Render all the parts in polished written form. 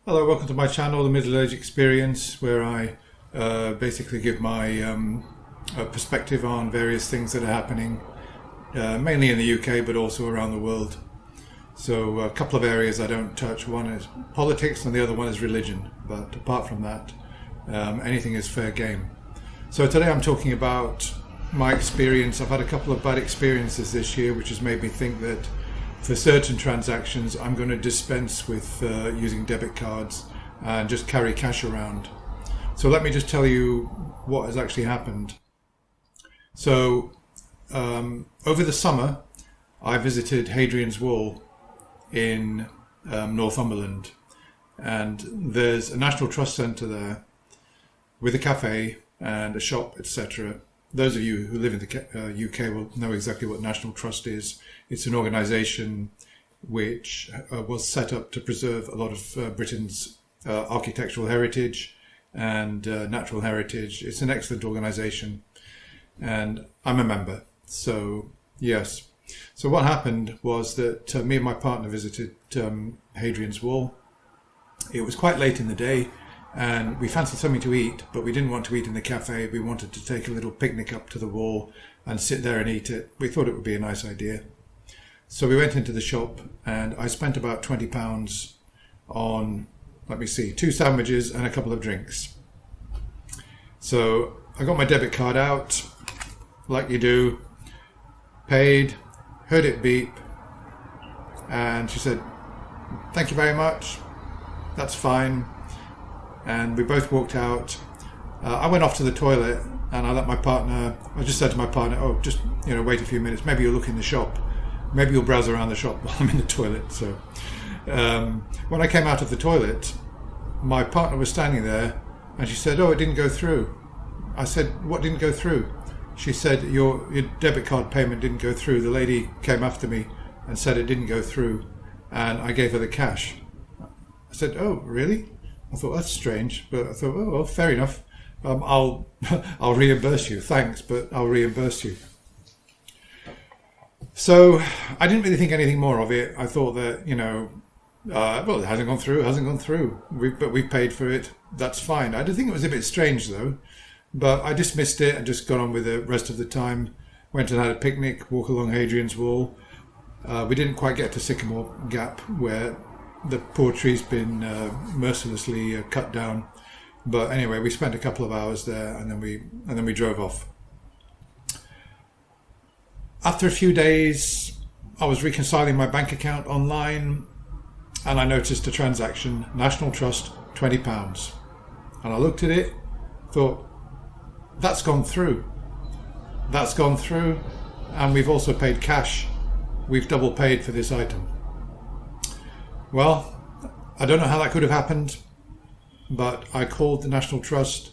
Hello, welcome to my channel, The Middle Age Experience, where I basically give my perspective on various things that are happening, mainly in the UK, but also around the world. So a couple of areas I don't touch. One is politics and the other one is religion. But apart from that, anything is fair game. So today I'm talking about my experience. I've had a couple of bad experiences this year, which has made me think that for certain transactions, I'm going to dispense with using debit cards and just carry cash around. So let me just tell you what has actually happened. So over the summer, I visited Hadrian's Wall in Northumberland, and there's a National Trust Centre there with a cafe and a shop, etc. Those of you who live in the UK will know exactly what National Trust is. It's an organisation which was set up to preserve a lot of Britain's architectural heritage and natural heritage. It's an excellent organisation, and I'm a member. So, yes. So what happened was that me and my partner visited Hadrian's Wall. It was quite late in the day, and we fancied something to eat, but we didn't want to eat in the cafe. We wanted to take a little picnic up to the wall and sit there and eat it. We thought it would be a nice idea. So we went into the shop, and I spent about £20 on, let me see, 2 sandwiches and a couple of drinks. So I got my debit card out, like you do, paid, heard it beep, and she said, "Thank you very much, that's fine." And we both walked out. I went off to the toilet, and I just said to my partner, "Oh, just wait a few minutes. Maybe you'll look in the shop. Maybe you'll browse around the shop while I'm in the toilet." So when I came out of the toilet, my partner was standing there, and she said, "Oh, it didn't go through." I said, "What didn't go through?" She said, your debit card payment didn't go through. The lady came after me and said it didn't go through, and I gave her the cash. I said, "Oh, really?" I thought, that's strange, but I thought, oh, well, fair enough. I'll reimburse you. Thanks, but I'll reimburse you. So I didn't really think anything more of it. I thought that, well, it hasn't gone through. But we've paid for it. That's fine. I did think it was a bit strange, though. But I dismissed it and just got on with the rest of the time. Went and had a picnic, walk along Hadrian's Wall. We didn't quite get to Sycamore Gap, where the poor tree's been mercilessly cut down. But anyway, we spent a couple of hours there, and then we drove off. After a few days, I was reconciling my bank account online, and I noticed a transaction, National Trust, £20. And I looked at it, thought, that's gone through. That's gone through, and we've also paid cash. We've double paid for this item. Well, I don't know how that could have happened, but I called the National Trust.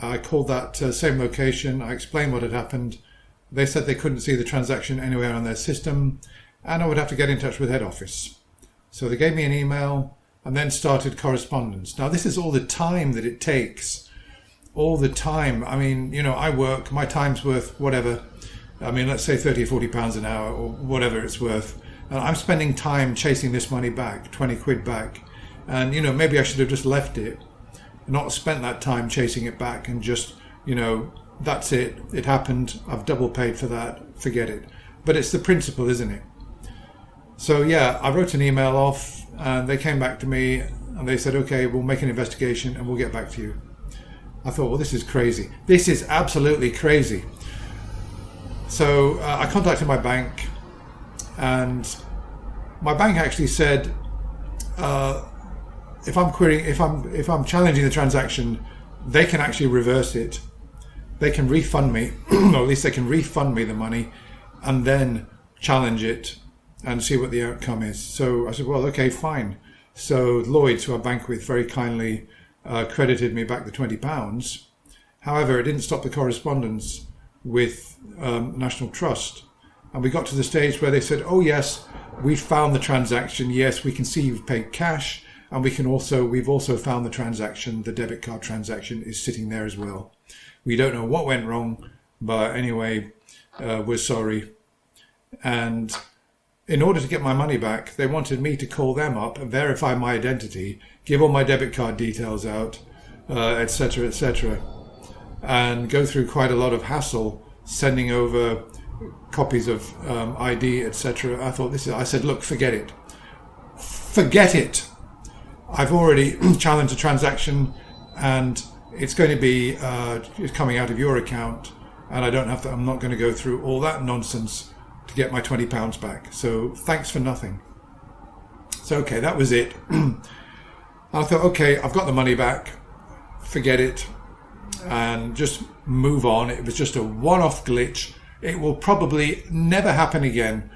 I called that same location. I explained what had happened. They said they couldn't see the transaction anywhere on their system, and I would have to get in touch with head office. So they gave me an email and then started correspondence. Now, this is all the time that it takes. All the time. I mean, I work, my time's worth whatever. I mean, let's say 30 or 40 pounds an hour or whatever it's worth. And I'm spending time chasing this money back, 20 quid back. And, maybe I should have just left it, not spent that time chasing it back and just, that's it. It happened. I've double paid for that. Forget it. But it's the principle, isn't it? So, yeah, I wrote an email off, and they came back to me and they said, okay, we'll make an investigation and we'll get back to you. I thought, well, this is crazy. This is absolutely crazy. So I contacted my bank, and my bank actually said, if I'm challenging the transaction, they can actually reverse it. They can refund me, or at least they can refund me the money, and then challenge it and see what the outcome is. So I said, well, okay, fine. So Lloyd's, who I bank with, very kindly credited me back the £20. However, it didn't stop the correspondence with National Trust, and we got to the stage where they said, "Oh yes, we found the transaction. Yes, we can see you've paid cash, and we've also found the transaction. The debit card transaction is sitting there as well. We don't know what went wrong, but anyway, we're sorry." And in order to get my money back, they wanted me to call them up and verify my identity, give all my debit card details out, etc., etc., and go through quite a lot of hassle sending over copies of ID, etc. I said, look, forget it. Forget it. I've already challenged a transaction and it's going to be it's coming out of your account, and I'm not going to go through all that nonsense to get my £20 back. So thanks for nothing. So, okay, that was it. I thought, okay, I've got the money back. Forget it. And just move on. It was just a one-off glitch. It will probably never happen again.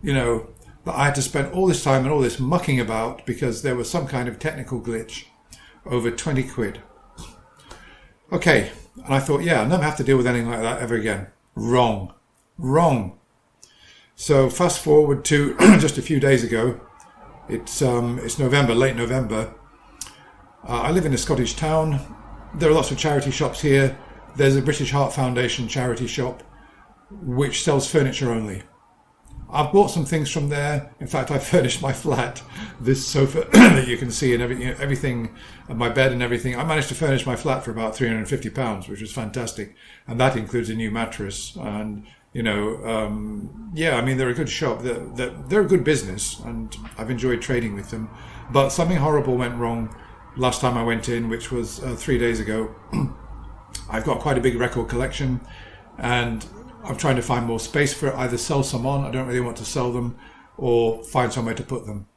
That I had to spend all this time and all this mucking about because there was some kind of technical glitch over 20 quid. Okay. And I thought, yeah, I'll never have to deal with anything like that ever again. Wrong. So fast forward to just a few days ago. It's November, late November. I live in a Scottish town. There are lots of charity shops here. There's a British Heart Foundation charity shop which sells furniture only. I've bought some things from there. In fact, I furnished my flat. This sofa that you can see and everything, my bed and everything. I managed to furnish my flat for about £350, which was fantastic. And that includes a new mattress. And, they're a good shop. They're a good business, and I've enjoyed trading with them. But something horrible went wrong last time I went in, which was 3 days ago. I've got quite a big record collection, and I'm trying to find more space for it, either sell some on, I don't really want to sell them, or find somewhere to put them.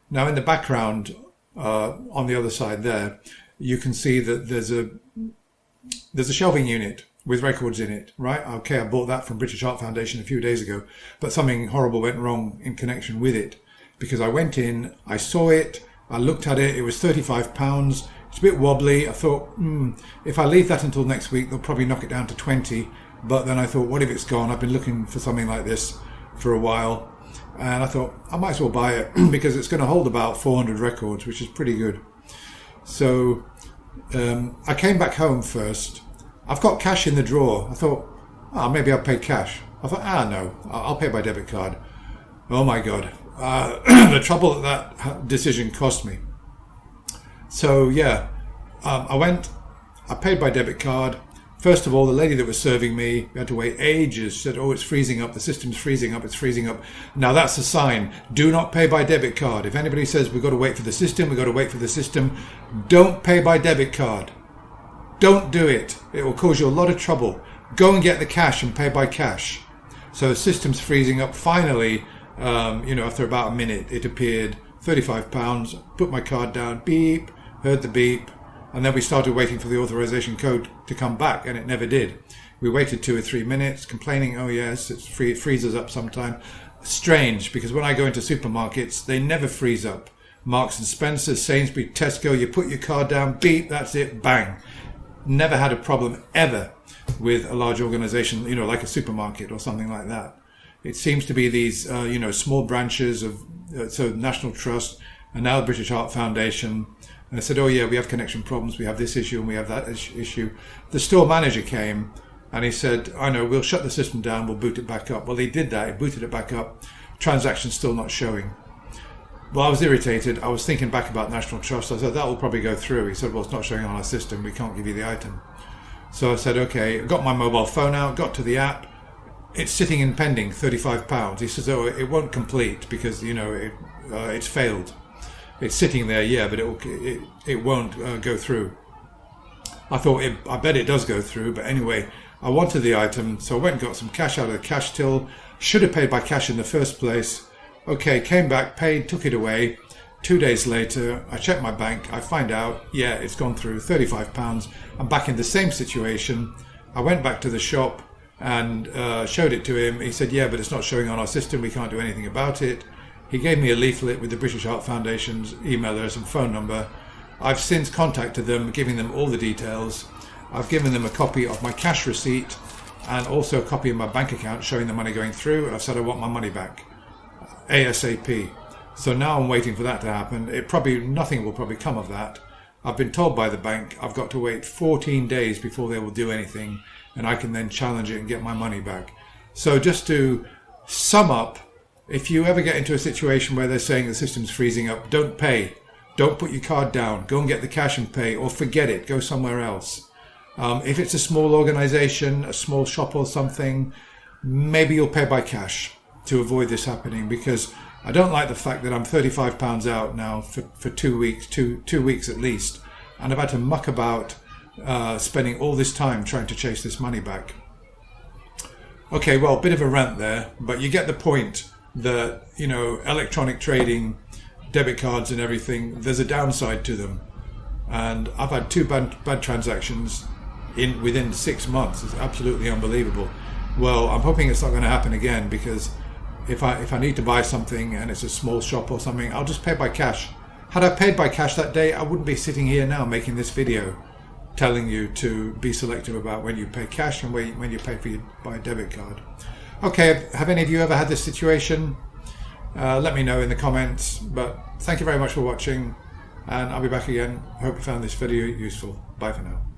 Now in the background, on the other side there, you can see that there's a shelving unit with records in it, right? Okay, I bought that from British Heart Foundation a few days ago, but something horrible went wrong in connection with it, because I went in, I saw it, I looked at it, it was £35. It's a bit wobbly. I thought, if I leave that until next week, they'll probably knock it down to 20. But then I thought, what if it's gone? I've been looking for something like this for a while. And I thought, I might as well buy it because it's going to hold about 400 records, which is pretty good. So I came back home first. I've got cash in the drawer. I thought, maybe I'll pay cash. I thought, no, I'll pay by debit card. Oh my God. The trouble that decision cost me. So yeah, I paid by debit card. First of all, the lady that was serving me, we had to wait ages. She said, it's freezing up. The system's freezing up. It's freezing up. Now that's a sign. Do not pay by debit card. If anybody says we've got to wait for the system, don't pay by debit card. Don't do it. It will cause you a lot of trouble. Go and get the cash and pay by cash. So the system's freezing up. Finally, after about a minute, it appeared, £35, put my card down, beep, heard the beep, and then we started waiting for the authorization code to come back, and it never did. We waited 2 or 3 minutes, complaining, oh yes, it freezes up sometime. Strange, because when I go into supermarkets, they never freeze up. Marks and Spencer, Sainsbury, Tesco, you put your card down, beep, that's it, bang. Never had a problem ever with a large organization, like a supermarket or something like that. It seems to be these, small branches of National Trust and now the British Heart Foundation. And I said, oh yeah, we have connection problems. We have this issue and we have that issue. The store manager came and he said, I know, we'll shut the system down. We'll boot it back up. Well, he did that. He booted it back up. Transactions still not showing. Well, I was irritated. I was thinking back about National Trust. I said, that will probably go through. He said, well, it's not showing on our system. We can't give you the item. So I said, okay, I got my mobile phone out, got to the app. It's sitting in pending, £35. He says, oh, it won't complete because, it's failed. It's sitting there, yeah, but it won't go through. I thought, I bet it does go through, but anyway, I wanted the item, so I went and got some cash out of the cash till. Should have paid by cash in the first place. Okay, came back, paid, took it away. 2 days later, I checked my bank, I find out, yeah, it's gone through, £35. I'm back in the same situation. I went back to the shop and showed it to him. He said, yeah, but it's not showing on our system, we can't do anything about it. He gave me a leaflet with the British Heart Foundation's email address and phone number. I've since contacted them, giving them all the details. I've given them a copy of my cash receipt and also a copy of my bank account showing the money going through. I've said I want my money back ASAP. So now I'm waiting for that to happen. Nothing will probably come of that. I've been told by the bank I've got to wait 14 days before they will do anything, and I can then challenge it and get my money back. So just to sum up, if you ever get into a situation where they're saying the system's freezing up, don't pay. Don't put your card down. Go and get the cash and pay, or forget it. Go somewhere else. If it's a small organization, a small shop or something, maybe you'll pay by cash to avoid this happening, because I don't like the fact that I'm £35 out now for 2 weeks, two weeks at least, and I've had to muck about spending all this time trying to chase this money back. Okay, well, bit of a rant there, but you get the point that, you know, electronic trading, debit cards and everything, there's a downside to them. And I've had 2 bad transactions within 6 months. It's absolutely unbelievable. Well, I'm hoping it's not going to happen again, because if I need to buy something and it's a small shop or something, I'll just pay by cash. Had I paid by cash that day, I wouldn't be sitting here now making this video telling you to be selective about when you pay cash and when you pay by a debit card. Okay, have any of you ever had this situation? Let me know in the comments, but thank you very much for watching, and I'll be back again. Hope you found this video useful. Bye for now.